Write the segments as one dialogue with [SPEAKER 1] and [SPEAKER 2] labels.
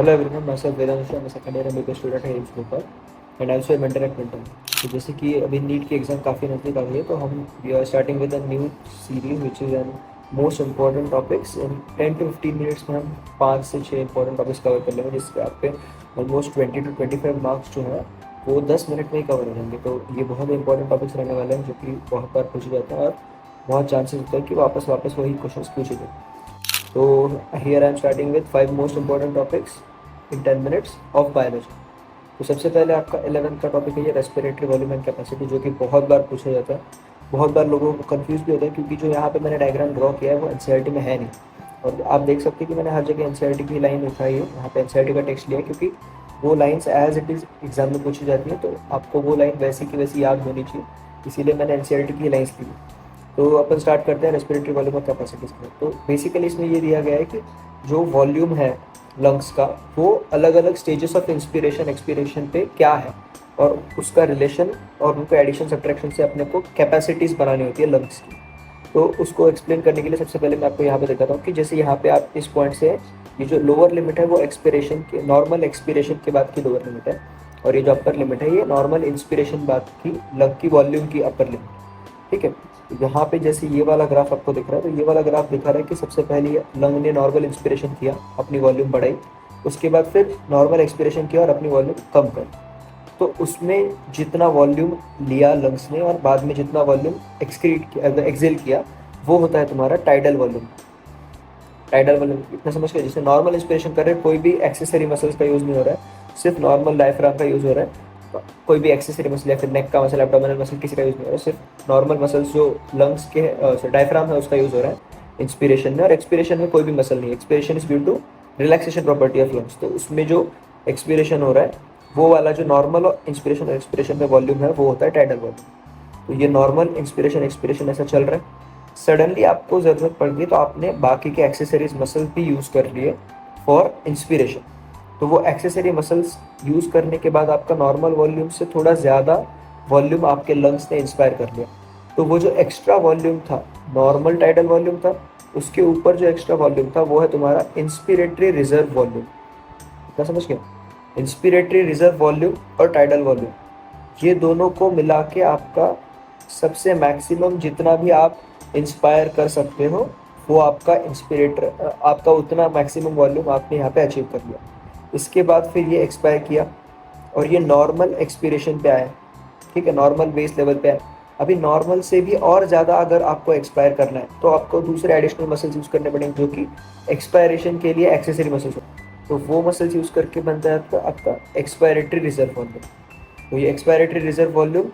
[SPEAKER 1] Hello everyone, मैं sir Vedansh, मैं second year MBBS student है एम्स ग्रुप पर and also mentor at mentor. तो जैसे कि अभी नीट की एग्ज़ाम काफ़ी नज़दीक आ गई है, तो हम we are starting with a new series which is an most important topics. इन 10 to 15 मिनट्स में हम 5 से 6 इंपॉर्टेंट टॉपिक्स कवर कर लेंगे, जिससे आप पे ऑलमोस्ट 20 to 25 मार्क्स जो है वो 10 मिनट में ही कवर हो जाएंगे। तो ये बहुत इंपॉर्टेंट टॉपिक्स रहने वाले हैं, जो कि बहुत बार पूछे जाते हैं और बहुत चांसेस होता है कि वापस वापस वही क्वेश्चन पूछे जाए। So here I am starting with 5 most important topics in 10 minutes of biology। तो सबसे पहले आपका 11th का टॉपिक है ये रेस्पिरेटरी वॉल्यूम एंड कैपेसिटी, जो कि बहुत बार पूछा जाता है। बहुत बार लोगों को कंफ्यूज भी होता है, क्योंकि जो यहाँ पे मैंने डायग्राम ड्रॉ किया है वो एनसीईआरटी में है नहीं। और आप देख सकते हैं कि मैंने हर जगह एनसीईआरटी की लाइन उठाई है, यहाँ पे एनसीईआरटी का टेक्स्ट लिया है, क्योंकि वो lines as it is exam में पूछी जाती है, तो आपको वो लाइन वैसी की वैसी याद होनी चाहिए, इसीलिए मैंने एनसीईआरटी की लाइन्स ली है। तो अपन स्टार्ट करते हैं रेस्पिरेटरी वॉल्यूम और कैपेसिटी से। तो बेसिकली इसमें ये दिया गया है कि जो वॉल्यूम है लंग्स का, वो अलग अलग स्टेजेस ऑफ इंस्पिरेशन एक्सपिरेशन पे क्या है, और उसका रिलेशन और उनको एडिशन सब्ट्रैक्शन से अपने को कैपेसिटीज़ बनानी होती है लंग्स की। तो उसको एक्सप्लेन करने के लिए सबसे पहले मैं आपको यहाँ पे दिखाता हूँ कि जैसे यहाँ पे आप इस पॉइंट से, ये जो लोअर लिमिट है वो एक्सपिरेशन के, नॉर्मल एक्सपिरेशन के बाद की लोअर लिमिट है, और ये जो अपर लिमिट है ये नॉर्मल इंस्पिरेशन बाद की लंग की वॉल्यूम की अपर लिमिट। ठीक है, यहाँ पे जैसे ये वाला ग्राफ आपको दिख रहा है, तो ये वाला ग्राफ दिखा रहा है कि सबसे पहले लंग ने नॉर्मल इंस्पिरेशन किया, अपनी वॉल्यूम बढ़ाई, उसके बाद फिर नॉर्मल एक्सपिरेशन किया और अपनी वॉल्यूम कम कर। तो उसमें जितना वॉल्यूम लिया लंग्स ने और बाद में जितना वॉल्यूम एक्सक्रीट किया, एक्सेल किया, वो होता है तुम्हारा टाइडल वॉल्यूम। टाइडल वॉल्यूम इतना समझ के, जैसे नॉर्मल इंस्पिरेशन कर रहे हैं, कोई भी एक्सेसरी मसल्स का यूज़ नहीं हो रहा है, सिर्फ नॉर्मल डायफ्राम का यूज़ हो रहा है। कोई भी एक्सेसरी मसल या फिर नेक का मसल, एब्डोमिनल मसल, किसी का यूज़ नहीं हो रहा है, सिर्फ नॉर्मल मसल्स जो लंग्स के डायफ्राम है उसका यूज़ हो रहा है इंस्पिरेशन में। और एक्सपिरेशन में कोई भी मसल नहीं है, expiration is due to relaxation property of lungs. तो उसमें जो एक्सपिरेशन हो रहा है वो वाला जो नॉर्मल और इंस्पिरेशन और एक्सपिरेशन में वॉल्यूम है वो होता है टाइडल वॉल्यूम। तो ये नॉर्मल इंस्पिरेशन एक्सपिरेशन ऐसा चल रहा है। सडनली आपको ज़रूरत पड़ गई तो आपने बाकी के एक्सेसरीज मसल भी यूज़ कर लिए फॉर इंस्पिरेशन। तो वो एक्सेसरी मसल्स यूज़ करने के बाद आपका नॉर्मल वॉल्यूम से थोड़ा ज़्यादा वॉल्यूम आपके लंग्स ने इंस्पायर कर लिया। तो वो जो एक्स्ट्रा वॉल्यूम था, नॉर्मल टाइडल वॉल्यूम था, उसके ऊपर जो एक्स्ट्रा वॉल्यूम था वो है तुम्हारा इंस्पिरेटरी रिजर्व वॉल्यूम। क्या समझ गया? इंस्पिरेटरी रिजर्व वॉल्यूम और टाइडल वॉल्यूम, ये दोनों को मिला के आपका सबसे मैक्सिमम जितना भी आप इंस्पायर कर सकते हो, वो आपका इंस्पिरेटर, आपका उतना मैक्सिमम वॉल्यूम आपने यहाँ पे अचीव कर लिया। इसके बाद फिर ये एक्सपायर किया और ये नॉर्मल एक्सपिरेशन पे आया। ठीक है, नॉर्मल बेस लेवल पे आया। अभी नॉर्मल से भी और ज़्यादा अगर आपको एक्सपायर करना है तो आपको दूसरे एडिशनल मसल्स यूज़ करने पड़ेंगे, जो कि एक्सपायरेशन के लिए एक्सेसरी मसल्स हो। तो वो मसल्स यूज़ करके बनता है आपका एक्सपायरेटरी रिजर्व वॉल्यूम। तो ये expiratory reserve volume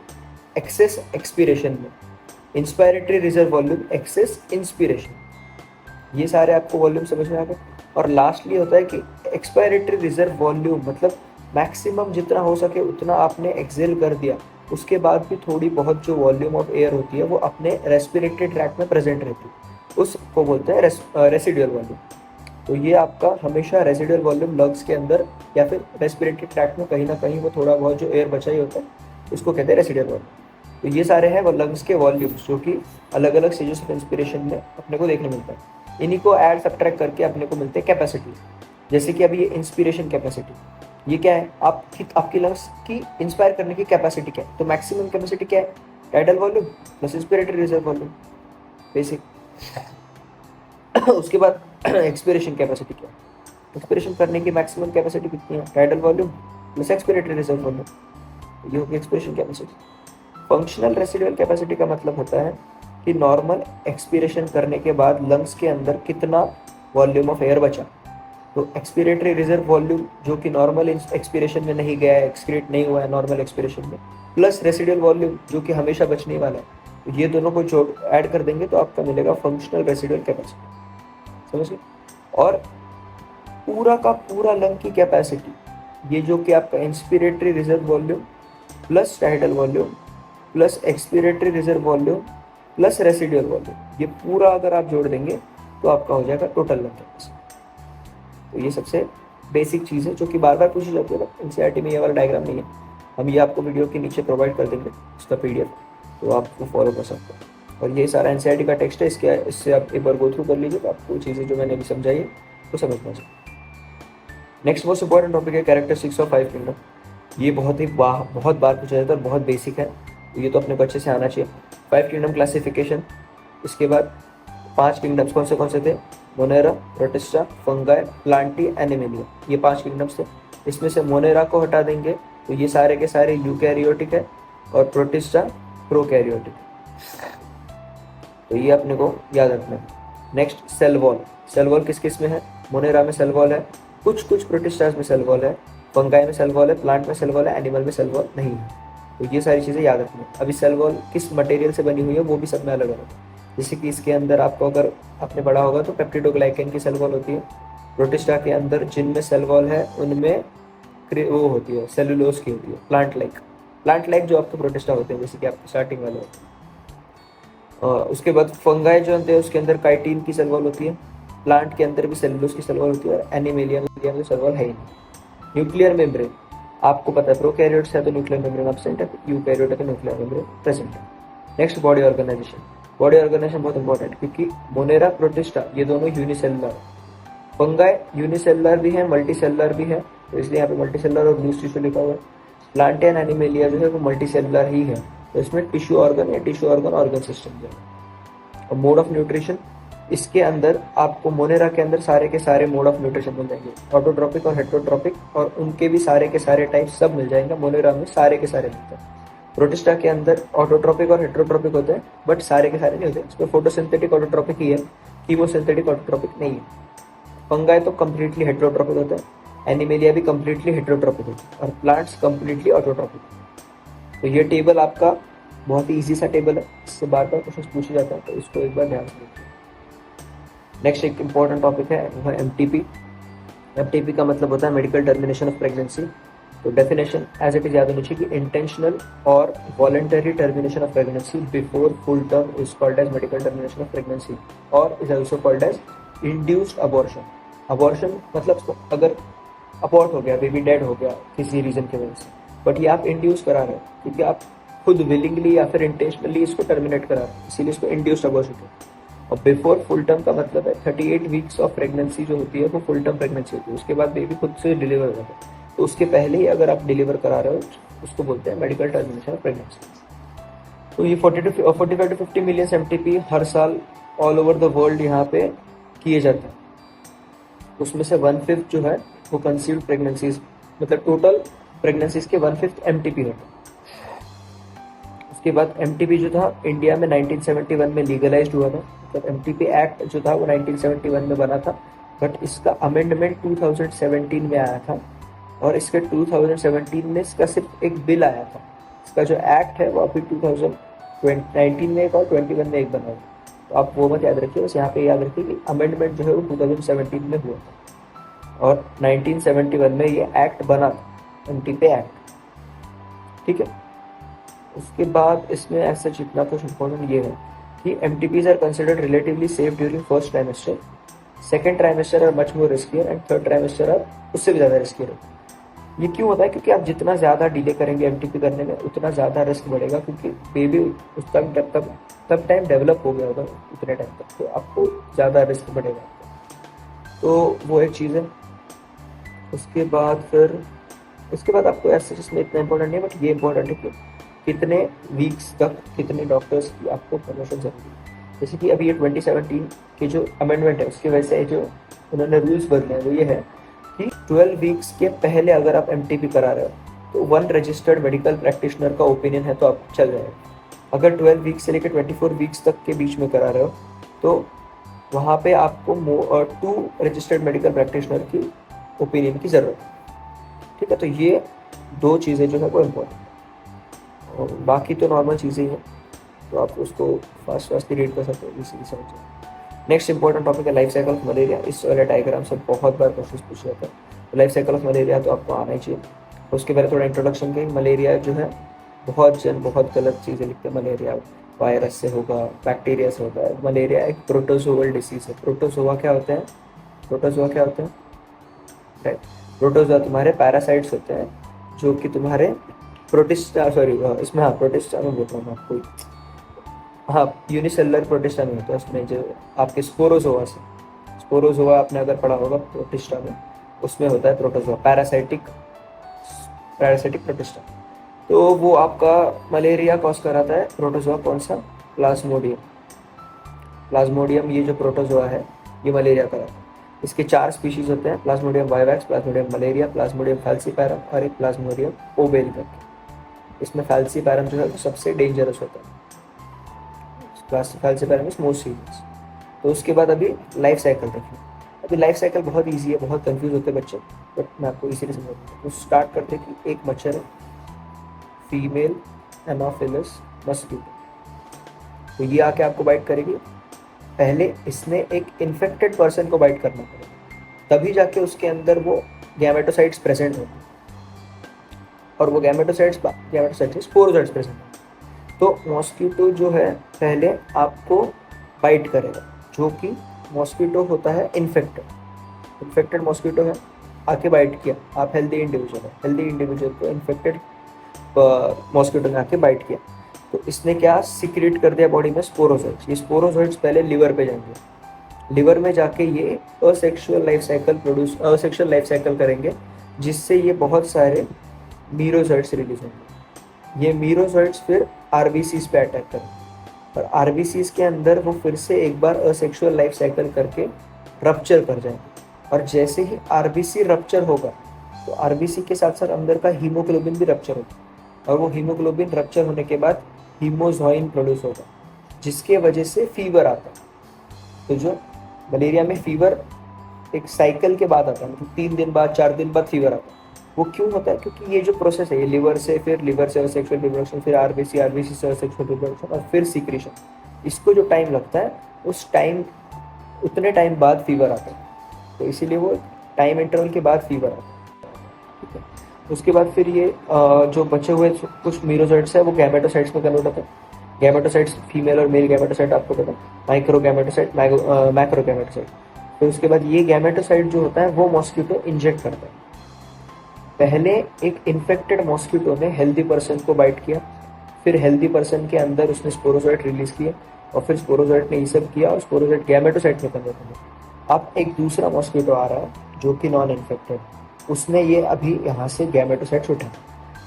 [SPEAKER 1] excess expiration में, inspiratory reserve volume excess inspiration, ये सारे आपको वॉल्यूम समझ में आ गए। और लास्टली होता है कि एक्सपायरेटरी रिजर्व वॉल्यूम, मतलब मैक्सिमम जितना हो सके उतना आपने एक्सेल कर दिया, उसके बाद भी थोड़ी बहुत जो वॉल्यूम ऑफ एयर होती है वो अपने रेस्पिरेटरी ट्रैक में प्रेजेंट रहती है, उसको बोलते हैं रेसिडुअल वॉल्यूम। तो ये आपका हमेशा रेसिडुअल वॉल्यूम लंग्स के अंदर या फिर रेस्पिरेटरी ट्रैक में कहीं ना कहीं वो थोड़ा बहुत जो एयर बचा ही होता है, उसको कहते हैं रेसिडुअल वॉल्यूम। तो ये सारे हैं वो लंग्स के वॉल्यूम्स, जो कि अलग अलग स्टेजेस ऑफ इंस्पिरेशन में अपने को देखने मिलता है। इन्हीं को ऐड सब्ट्रैक्ट करके अपने को मिलते हैं कैपेसिटी। जैसे कि अभी ये इंस्पिरेशन कैपेसिटी, ये क्या है? आपकी लंग्स की इंस्पायर करने की कैपेसिटी क्या है? तो मैक्सिमम कैपेसिटी क्या है? Tidal volume plus inspiratory reserve volume, basic. उसके बाद एक्सपिरेशन कैपेसिटी क्या है? एक्सपिरेशन करने की मैक्सिमम कैपेसिटी कितनी है? Tidal volume plus expiratory reserve volume, ये होगी expiration capacity. Functional residual capacity का मतलब होता है कि नॉर्मल एक्सपिरेशन करने के बाद लंग्स के अंदर कितना वॉल्यूम ऑफ एयर बचा। तो एक्सपिरेटरी रिजर्व वॉल्यूम जो कि नॉर्मल एक्सपिरेशन में नहीं गया है, एक्सक्रीट नहीं हुआ है नॉर्मल एक्सपिरेशन में, प्लस रेसिडुअल वॉल्यूम जो कि हमेशा बचने वाला है, तो ये दोनों को जोड़ ऐड कर देंगे तो आपका मिलेगा फंक्शनल रेसिडुअल कैपेसिटी। समझ गए? और पूरा का पूरा लंग की कैपेसिटी, ये जो कि आपका inspiratory reserve volume plus tidal volume plus expiratory reserve volume plus residual volume, ये पूरा अगर आप जोड़ देंगे तो आपका हो जाएगा टोटल लंग कैपेसिटी। तो ये सबसे बेसिक चीज़ है जो कि बार बार पूछी जाती है, बट एनसीईआरटी में ये वाला डायग्राम नहीं है। हम ये आपको वीडियो के नीचे प्रोवाइड कर देंगे उसका पीडीएफ, तो आप वो फॉलो कर सकते हैं। और ये सारा एनसीईआरटी का टेक्स्ट है, इससे आप एक बार गो थ्रू कर लीजिए तो आपको चीज़ें जो मैंने अभी समझाई है वो समझ में आ जाए। नेक्स्ट मोस्ट इंपॉर्टेंट टॉपिक है कैरेक्टरिस्टिक्स ऑफ 5 किंगडम। ये बहुत बार पूछा जाता है और बहुत बेसिक है, ये तो अपने को अच्छे से आना चाहिए। 5 किंगडम क्लासिफिकेशन, इसके बाद 5 किंगडम्स कौन से थे, Monera, protista, fungi, Plantae, animalia, ये 5 किंगडम्स थे। इसमें से मोनेरा को हटा देंगे तो ये सारे के सारे यूकैरियोटिक है और प्रोटिस्टा प्रोकैरियोटिक, तो ये अपने को याद रखना है। Next cell wall, cell wall किस किस में है, मोनेरा में सेल वॉल है, कुछ प्रोटिस्टास में सेल वॉल है, फंगाई में सेल वॉल है, प्लांट में सेल वॉल है, एनिमल में सेल वॉल नहीं है। तो ये सारी चीज़ें याद रखनी है। अभी सेल वॉल किस मटेरियल से बनी हुई है वो भी सब में अलग अलग है। जैसे कि इसके अंदर आपको अगर आपने पढ़ा होगा तो पेप्टिडोग्लाइकेन की सेल वॉल होती है। प्रोटिस्टा के अंदर जिनमें सेल वॉल है उनमें वो होती है सेलुलोज की होती है, प्लांट लाइक जो आपके प्रोटिस्टा होते हैं जैसे कि आपके स्टार्टिंग वाले होते हैं। उसके बाद फंगाई जो होते हैं उसके अंदर काइटिन की सेल वॉल होती है, प्लांट के अंदर भी सेलुलोज की सेल वॉल होती है और एनिमेलिया में सेल वॉल है ही नहीं। न्यूक्लियर मेम्ब्रेन आपको पता है प्रोकैरियोट्स है तो न्यूक्लियर मेम्ब्रेन एब्सेंट है, यूकैरियोट है तो न्यूक्लियर मेम्ब्रेन प्रेजेंट है। Next body organization, body organization बहुत इंपॉर्टेंट क्योंकि मोनेरा प्रोटिस्टा ये दोनों यूनिसेलुलर, फंगाई यूनिसेलुलर भी है मल्टी सेलुलर भी है, तो इसलिए यहाँ पे मल्टी सेलुलर और लूज टिश्यू लिखा हुआ है। प्लांटियन एनिमेलिया जो है वो मल्टी सेलुलर ही है, तो इसमें टिश्यू ऑर्गन या टिश्यू ऑर्गन सिस्टम जो है। और मोड ऑफ न्यूट्रिशन, इसके अंदर आपको मोनेरा के अंदर सारे के सारे मोड ऑफ न्यूट्रिशन मिल जाएंगे, ऑटोट्रॉपिक और हेट्रोट्रॉपिक, और उनके भी सारे के सारे टाइप सब मिल जाएंगे मोनेरा में, सारे के सारे मिलते हैं। प्रोटिस्टा के अंदर ऑटोट्रॉपिक और हेट्रोट्रॉपिक होते हैं बट सारे के सारे नहीं होते, इसमें फोटोसिंथेटिक ऑटोट्रॉपिक ही है, कीमोसिंथेटिक ऑटोट्रॉपिक नहीं है। फंगाई तो कम्प्लीटली हेट्रोट्रॉपिक होते हैं, एनिमेलिया भी कम्प्लीटली हेट्रोट्रॉपिक होते हैं और प्लांट्स कम्प्लीटली ऑटोट्रॉपिक। तो ये टेबल आपका बहुत ही ईजी सा टेबल है, इससे बार बार क्वेश्चन पूछे जाता है तो इसको एक बार ध्यान से देखिए। नेक्स्ट एक इंपॉर्टेंट टॉपिक है वो है एमटीपी। एमटीपी का मतलब होता है मेडिकल टर्मिनेशन ऑफ प्रेगनेंसी। तो डेफिनेशन एज इट इज याद होनी चाहिए कि इंटेंशनल और voluntary termination of pregnancy before full term is called as medical termination of pregnancy और is also called as induced abortion. Abortion मतलब अगर अबॉर्ट हो गया, बेबी डेड हो गया किसी रीजन की वजह से, बट ये आप इंड्यूस करा रहे हो क्योंकि आप खुद विलिंगली या फिर इंटेंशनली इसको टर्मिनेट करा रहे हो, इसीलिए इसको इंड्यूस्ड अबॉर्शन कहते हैं। और बिफोर फुल टर्म का मतलब है 38 वीक्स ऑफ प्रेगनेंसी जो होती है वो फुल टर्म प्रेगनेंसी होती है, उसके बाद बेबी खुद से डिलीवर हो जाता है, तो उसके पहले ही अगर आप डिलीवर करा रहे हो उसको बोलते हैं मेडिकल टर्मिनेशन ऑफ प्रेगनेंसी। तो ये 45 to 50 मिलियन एमटीपी हर साल ऑल ओवर द वर्ल्ड यहाँ पे किए जाते हैं। उसमें से 1/5 जो है वो कंसीव्ड प्रेगनेंसीज, मतलब टोटल प्रेगनेंसीज के 1/5 एमटीपी होता है। उसके बाद एमटीपी जो था इंडिया में 1971 में लीगलाइज्ड हुआ था, मतलब एमटीपी एक्ट जो था वो 1971 में बना था, बट इसका अमेंडमेंट 2017 में आया था और इसके 2017 में इसका सिर्फ एक बिल आया था। इसका जो एक्ट है वो अभी 2019 में एक और 21 में एक बना हुआ, तो आप वो मत याद रखिए, बस यहाँ पे याद रखिए कि अमेंडमेंट जो है वो 2017 में हुआ था और 1971 में ये एक्ट बना था, एमटीपी एक्ट, ठीक है। उसके बाद इसमें ऐसा जितना कुछ इम्पोर्टेंट ये है कि MTPs are considered relatively safe during first trimester, second trimester are much more riskier and third trimester are उससे भी ज़्यादा रिस्कियर है। ये क्यों होता है, क्योंकि आप जितना ज़्यादा डिले करेंगे एमटीपी करने में उतना ज़्यादा रिस्क बढ़ेगा, क्योंकि बेबी उस तब टाइम डेवलप हो गया होगा उतने टाइम तक, तो आपको ज़्यादा रिस्क बढ़ेगा, तो वो एक चीज़ है। उसके बाद आपको ऐसे जिसमें इतना इंपॉर्टेंट नहीं है, बट ये इंपॉर्टेंट है कि कितने वीक्स तक कितने डॉक्टर्स की आपको प्रमोशन जरूरी है। जैसे कि अभी ये 2017 के जो अमेंडमेंट है उसकी वजह से जो उन्होंने रूल्स बदले हैं वो ये है कि 12 वीक्स के पहले अगर आप एमटीपी करा रहे हो तो 1 रजिस्टर्ड मेडिकल प्रैक्टिशनर का ओपिनियन है तो आप चल जाएगा। अगर 12 वीक्स से लेकर 24 वीक्स तक के बीच में करा रहे हो तो वहाँ पे आपको 2 रजिस्टर्ड मेडिकल प्रैक्टिशनर की ओपिनियन की ज़रूरत है, ठीक है। तो ये 2 चीज़ें जो है वो इम्पोर्टेंट, और बाकी तो नॉर्मल चीज़ें ही हैं, तो आप उसको फास्ट रीड कर सकते हो, इसी समझ। नेक्स्ट इंपॉर्टेंट टॉपिक है लाइफ साइकिल ऑफ मलेरिया। इस वाले डायग्राम से बहुत बार क्वेश्चन पूछा जाता है, तो लाइफ साइकिल ऑफ मलेरिया तो आपको आना ही चाहिए। उसके पहले थोड़ा इंट्रोडक्शन के, मलेरिया जो है बहुत गलत चीज़ें लिखते हैं, मलेरिया वायरस से होगा, बैक्टीरिया से होता है। मलेरिया एक प्रोटोजोअल डिसीज है। प्रोटोजोआ क्या होते हैं, राइट, प्रोटोजोआ तुम्हारे पैरासाइट्स होते हैं जो कि तुम्हारे प्रोटिस्टा, इसमें हाँ प्रोटिस्टा में बोल रहा हूँ आपको, हाँ यूनिसेलुलर प्रोटिस्टा में होता है, उसमें जो आपके स्पोरोजोआ आपने अगर पढ़ा होगा प्रोटिस्टा में, उसमें होता है प्रोटोजोआ, पैरासाइटिक प्रोटिस्टा। तो वो आपका मलेरिया कॉज कराता है प्रोटोजोआ, कौन सा, प्लाज्मोडियम। प्लाज्मोडियम ये जो प्रोटोजोआ है ये मलेरिया कराता है। इसके 4 स्पीशीज होते हैं, Plasmodium vivax, Plasmodium malaria, Plasmodium falciparum और एक प्लाज्मोडियम ओबेल करके। इसमें फैल्सीपैरम जो है वो सबसे डेंजरस होता है, फैल्सीपैरम इज मोस्ट सीरियस। तो उसके बाद अभी लाइफ साइकिल देखिए। अभी लाइफ साइकिल बहुत ईजी है, बहुत कंफ्यूज होते हैं बच्चे, बट मैं आपको इसीलिए समझाऊंगा। तो स्टार्ट करते हैं कि एक मच्छर है, फीमेल एनाफिलस मस्कीटो। तो ये आके आपको बाइट करेगी। पहले इसने एक इन्फेक्टेड पर्सन को बाइट करना पड़ेगा, तभी जाके उसके अंदर वो गैमेटोसाइट्स प्रेजेंट होंगे, और वो गैमेटोसाइट्स स्पोरोसाइट्स प्रेजेंट होंगे। तो मॉस्किटो जो है पहले आपको बाइट करेगा, जो कि मॉस्किटो होता है इन्फेक्टेड मॉस्किटो है, आके बाइट किया। आप हेल्दी इंडिविजुअल को इन्फेक्टेड मॉस्किटो ने आके बाइट किया, तो इसने क्या सिक्रेट कर दिया बॉडी में, स्पोरोजोइट्स। ये स्पोरोजोइट्स पहले लिवर पे जाएंगे, लिवर में जाके ये असेक्सुअल लाइफ साइकिल करेंगे, जिससे ये बहुत सारे मीरोजोइट्स रिलीज होंगे। ये मीरोजोइट्स फिर आरबीसीज पे अटैक करेंगे, और आरबीसीज के अंदर वो फिर से एक बार असेक्सुअल लाइफ साइकिल करके रप्चर कर जाएंगे। और जैसे ही आरबीसी रप्चर होगा, तो आरबीसी के साथ साथ अंदर का हीमोग्लोबिन भी रप्चर होगा, और वो हीमोग्लोबिन रप्चर होने के बाद हीमोजोइन प्रोड्यूस होगा, जिसके वजह से फीवर आता है। तो जो मलेरिया में फीवर एक साइकिल के बाद आता है, मतलब 3 दिन बाद 4 दिन बाद फीवर आता है। वो क्यों होता है, क्योंकि ये जो प्रोसेस है, ये लिवर से सेक्सुअल रिप्रोडक्शन, फिर आरबीसी से सेक्सुअल रिप्रोडक्शन, और फिर सीक्रेशन, इसको जो टाइम लगता है उतने टाइम बाद फीवर आता है। तो इसीलिए वो टाइम इंटरवल के बाद फीवर आता है, ठीक है। उसके बाद फिर ये जो बचे हुए कुछ मीरोसाइट्स है वो गैमेटोसाइट्स में कन्वर्ट होता है। गैमेटोसाइट्स फीमेल और मेल गैमेटोसाइट आपको पता है, माइक्रो गैमेटोसाइट, मैक्रो गैमेटोसाइट। फिर उसके बाद ये गैमेटोसाइट जो होता है वो मॉस्किटो इंजेक्ट करता है। पहले एक इन्फेक्टेड मॉस्किटो ने हेल्दी पर्सन को बाइट किया, फिर हेल्दी पर्सन के अंदर उसने स्पोरोजोइट रिलीज किया, और फिर स्पोरोजोइट ने ये सब किया, और स्पोरोजोइट गैमेटोसाइट में कन्वर्ट हुआ। अब एक दूसरा मॉस्किटो आ रहा है जो कि नॉन इन्फेक्टेड, उसने ये अभी यहाँ से गैमेटोसाइट्स उठाए।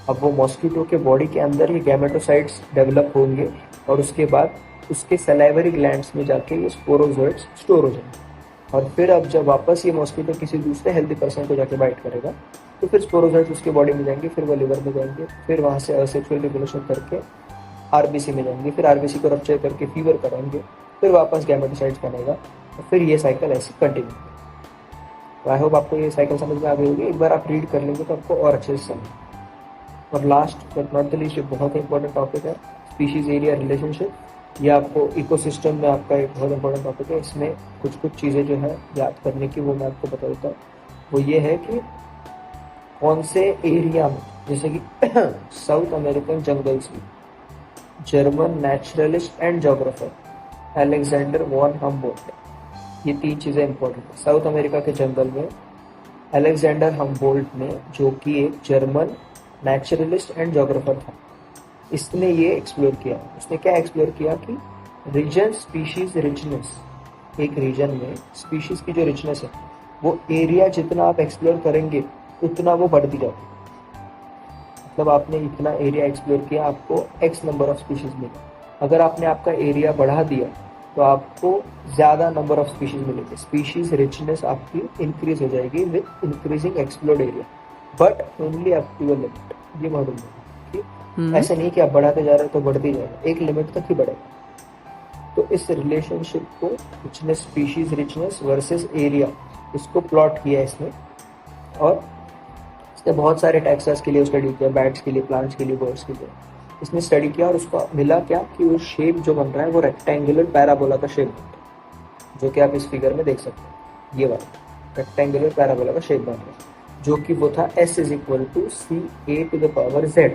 [SPEAKER 1] अब वो मॉस्किटो के बॉडी के अंदर ये गैमेटोसाइट्स डेवलप होंगे, और उसके बाद उसके सलाइवरी ग्लैंड्स में जाके ये स्पोरोजोइट्स स्टोर हो जाएंगे। और फिर अब जब वापस ये मॉस्किटो किसी दूसरे हेल्दी पर्सन को जाके बाइट करेगा, तो फिर स्पोरोजोइट्स उसके बॉडी में जाएंगे, फिर वो लिवर में जाएंगे, फिर वहाँ से असेक्सुअल रिप्रोडक्शन करके आरबीसी में जाएंगे, फिर आरबीसी को रप्चर करके फीवर कराएंगे, फिर वापस गैमेटोसाइट्स बनेगा, और फिर ये साइकिल ऐसे कंटिन्यू। तो आई होप आपको ये साइकिल समझ में आ गई होगी। एक बार आप रीड कर लेंगे तो आपको और अच्छे से समझ। और last but not the least, ये बहुत इंपॉर्टेंट टॉपिक है, स्पीशीज एरिया रिलेशनशिप। ये आपको इकोसिस्टम में आपका एक बहुत इंपॉर्टेंट टॉपिक है। इसमें कुछ चीज़ें जो है याद करने की, वो मैं आपको बता देता हूँ। वो ये है कि कौन से एरिया में, जैसे कि साउथ अमेरिकन जंगल्स में German naturalist and geographer Alexander von Humboldt, ये 3 चीज़ें इंपॉर्टेंट है। साउथ अमेरिका के जंगल में अलेक्जेंडर हम्बोल्ट ने, जो कि एक जर्मन नेचुरलिस्ट एंड जोग्राफर था, इसने ये एक्सप्लोर किया। उसने क्या एक्सप्लोर किया कि रीजन स्पीशीज रिचनेस, एक रीजन में स्पीशीज की जो रिचनेस है, वो एरिया जितना आप एक्सप्लोर करेंगे उतना वो बढ़ती जाती है। मतलब आपने इतना एरिया एक्सप्लोर किया, आपको एक्स नंबर ऑफ स्पीशीज मिले। अगर आपने आपका एरिया बढ़ा दिया तो आपको ज़्यादा नंबर ऑफ स्पीशीज मिलेंगे, स्पीशीज रिचनेस आपकी इंक्रीज हो जाएगी with increasing explored area, but only up to a limit. ये मालूम है कि ऐसा नहीं कि आप बढ़ाते जा रहे हो तो बढ़ती जाएगा, एक लिमिट तक ही बढ़ेगा। तो इस रिलेशनशिप को richness, species richness versus area, इसको प्लॉट किया इसने, और इसने बहुत सारे टैक्सास के लिए स्टडी किया, बैट्स के लिए, प्लांट्स के लिए, बर्ड्स के लिए इसने स्टडी किया। और उसको मिला क्या कि वो शेप जो बन रहा है वो रेक्टेंगुलर पैराबोला का शेप बनता है, जो कि आप इस फिगर में देख सकते हैं। ये वाला रेक्टेंगुलर पैराबोला का शेप बन रहा है, जो कि वो था S = CA⁴Z,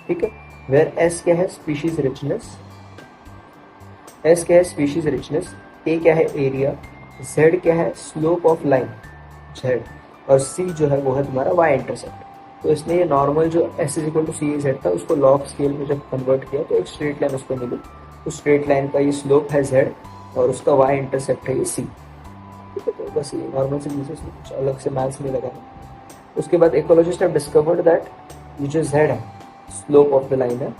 [SPEAKER 1] ठीक है। वेयर S क्या है, स्पीशीज रिचनेस, S क्या है स्पीशीज रिचनेस, A क्या है एरिया, Z क्या है स्लोप ऑफ लाइन Z, और C जो है वो है तुम्हारा Y इंटरसेप्ट। तो इसने ये नॉर्मल जो S = CA⁴Z था, उसको लॉग स्केल में जब कन्वर्ट किया तो एक स्ट्रेट लाइन उसको मिली। उस स्ट्रेट लाइन का ये स्लोप है Z, और उसका Y इंटरसेप्ट है ये C। ठीक है, तो बस ये नॉर्मल सी चीज़ें, कुछ अलग से मैथ्स नहीं लगा। उसके बाद इकोलॉजिस्ट हैव डिस्कवर्ड दैट ये जो जेड है, स्लोप ऑफ द लाइन है,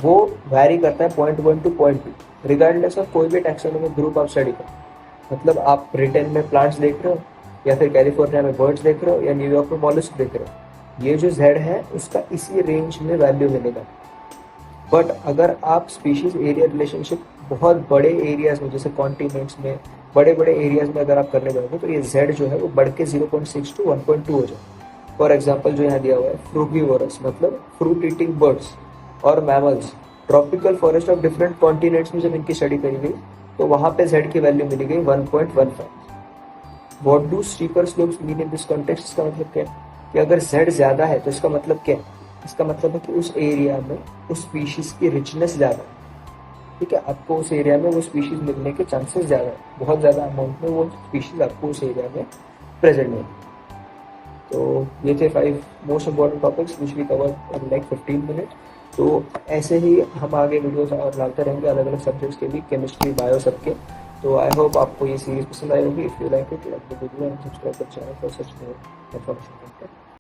[SPEAKER 1] वो वैरी करता है .1 to .2 रिगार्डलेस ऑफ कोई भी टैक्सोनॉमिक ग्रुप आप स्टडी करो। मतलब आप ब्रिटेन में प्लांट्स देख रहे हो, या फिर कैलिफोर्निया में बर्ड्स देख रहे हो, या न्यूयॉर्क में मॉलस्क देख रहे हो, ये जो जेड है उसका इसी रेंज में वैल्यू मिलेगा। बट अगर आप स्पीशीज एरिया रिलेशनशिप बहुत बड़े एरियाज में, जैसे कॉन्टिनेंट्स में, बड़े बड़े एरियाज में अगर आप करने जाओगे, तो ये जेड जो है वो बढ़ के 0.6 to 1.2 हो जाए। फॉर एग्जाम्पल जो यहाँ दिया हुआ है, फ्रूटीवोरस मतलब फ्रूट ईटिंग बर्ड्स और mammals, tropical forest of different continents में जब इनकी स्टडी करी गई, तो वहां पे जेड की वैल्यू मिली गई 1.15। What do steeper slopes mean in this context? इसका मतलब क्या है कि अगर जेड ज्यादा है तो इसका मतलब क्या है? इसका मतलब है कि उस एरिया में उस स्पीशीज की रिचनेस ज्यादा है। ठीक है, आपको उस एरिया में वो स्पीशीज मिलने के चांसेस ज्यादा है, बहुत ज्यादा अमाउंट में वो स्पीशीज आपको उस एरिया में प्रेजेंट है। तो ये थे 5 most important topics which we cover in like 15 minute. तो ऐसे ही हम आगे वीडियोस और लाते रहेंगे अलग अलग सब्जेक्ट्स के भी, केमिस्ट्री, बायो, सबके। तो आई होप आपको ये सीरीज पसंद आई होगी। If you like it, like the video and subscribe the channel for such more information.